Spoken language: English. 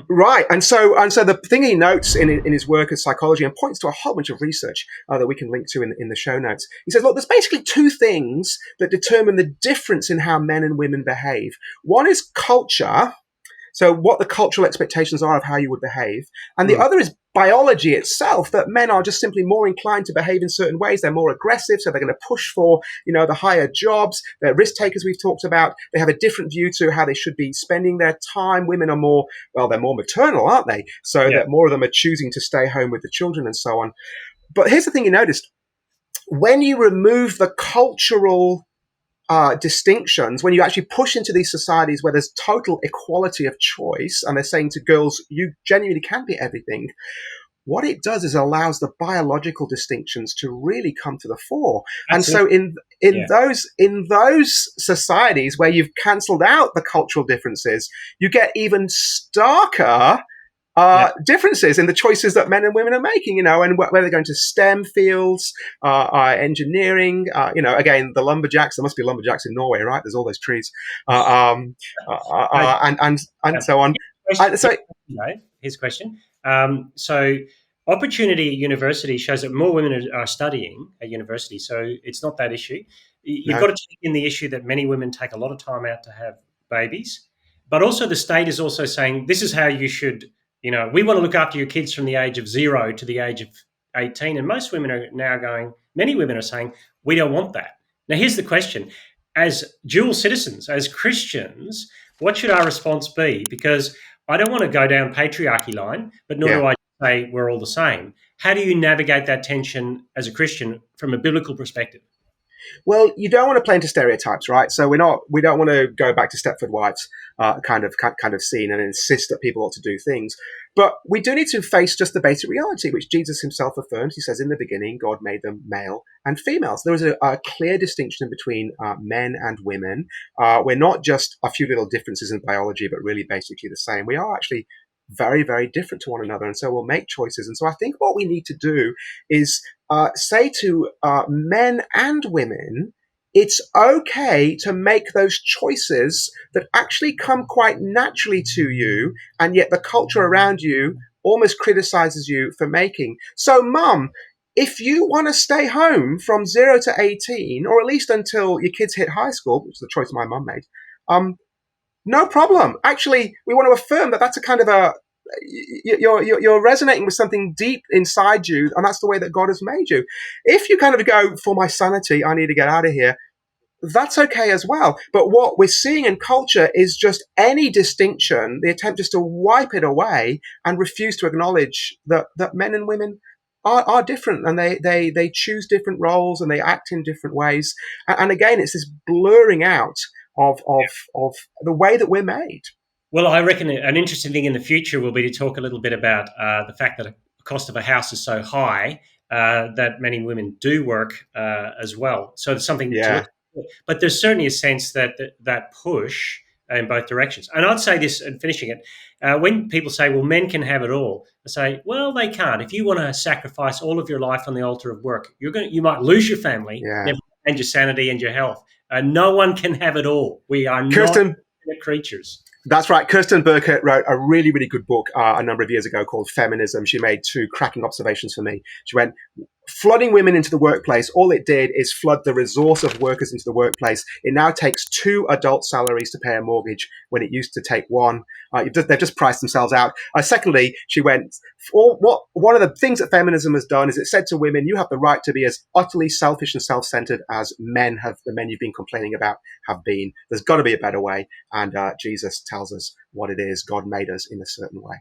Right, and so the thing he notes in his work as psychology and points to a whole bunch of research that we can link to in the show notes. He says, look, there's basically two things that determine the difference in how men and women behave. One is culture, so what the cultural expectations are of how you would behave, and the other is biology itself, that men are just simply more inclined to behave in certain ways. They're more aggressive, so they're going to push for, the higher jobs. They're risk takers, we've talked about. They have a different view to how they should be spending their time. Women are more, well, they're more maternal, aren't they? So Yeah. that more of them are choosing to stay home with the children and so on. But here's the thing you noticed. When you remove the cultural distinctions, when you actually push into these societies where there's total equality of choice, and they're saying to girls, you genuinely can be everything, what it does is allows the biological distinctions to really come to the fore. And so Absolutely. in those societies where you've cancelled out the cultural differences, you get even starker Yeah. differences in the choices that men and women are making, and whether they're going to STEM fields, engineering, again, the lumberjacks, there must be lumberjacks in Norway, right? There's all those trees, No, and so on. question, So, his question. So opportunity at university shows that more women are studying at university, so it's not that issue. You've got no. to take in the issue that many women take a lot of time out to have babies, but also the state is also saying this is how you should. We want to look after your kids from the age of 0 to the age of 18, and most women are now going. Many women are saying we don't want that. Now, here's the question: as dual citizens, as Christians, what should our response be? Because I don't want to go down patriarchy line, but nor Yeah. do I say we're all the same. How do you navigate that tension as a Christian from a biblical perspective? Well, you don't want to play into stereotypes, right? So we don't want to go back to Stepford Wives kind of scene and insist that people ought to do things. But we do need to face just the basic reality, which Jesus himself affirms. He says, in the beginning, God made them male and females. There is a clear distinction between men and women. We're not just a few little differences in biology, but really basically the same. We are actually very, very different to one another. And so we'll make choices. And so I think what we need to do is say to men and women, it's okay to make those choices that actually come quite naturally to you, and yet the culture around you almost criticizes you for making. So, mum, if you want to stay home from 0 to 18, or at least until your kids hit high school, which is the choice my mum made, no problem. Actually, we want to affirm that that's a kind of you're resonating with something deep inside you, and that's the way that God has made you. If you kind of go, for my sanity, I need to get out of here, that's okay as well. But what we're seeing in culture is just any distinction, the attempt just to wipe it away and refuse to acknowledge that men and women are different, and they choose different roles and they act in different ways. And again, it's this blurring out of the way that we're made. Well, I reckon an interesting thing in the future will be to talk a little bit about the fact that the cost of a house is so high that many women do work as well. So it's something to look Yeah. at. But there's certainly a sense that push in both directions. And I'd say this, and finishing it, when people say, well, men can have it all, I say, well, they can't. If you want to sacrifice all of your life on the altar of work, you might lose your family, Yeah. and your sanity and your health. No one can have it all. We are not Kirsten, creatures. that's right. Kirsten Burkett wrote a really, really good book a number of years ago called Feminism. She made two cracking observations for me. She went, flooding women into the workplace, all it did is flood the resource of workers into the workplace. It now takes 2 adult salaries to pay a mortgage when it used to take 1. They've just priced themselves out. Secondly, she went, one of the things that feminism has done is it said to women, you have the right to be as utterly selfish and self-centered as the men you've been complaining about have been. There's got to be a better way. And Jesus tells us what it is. God made us in a certain way.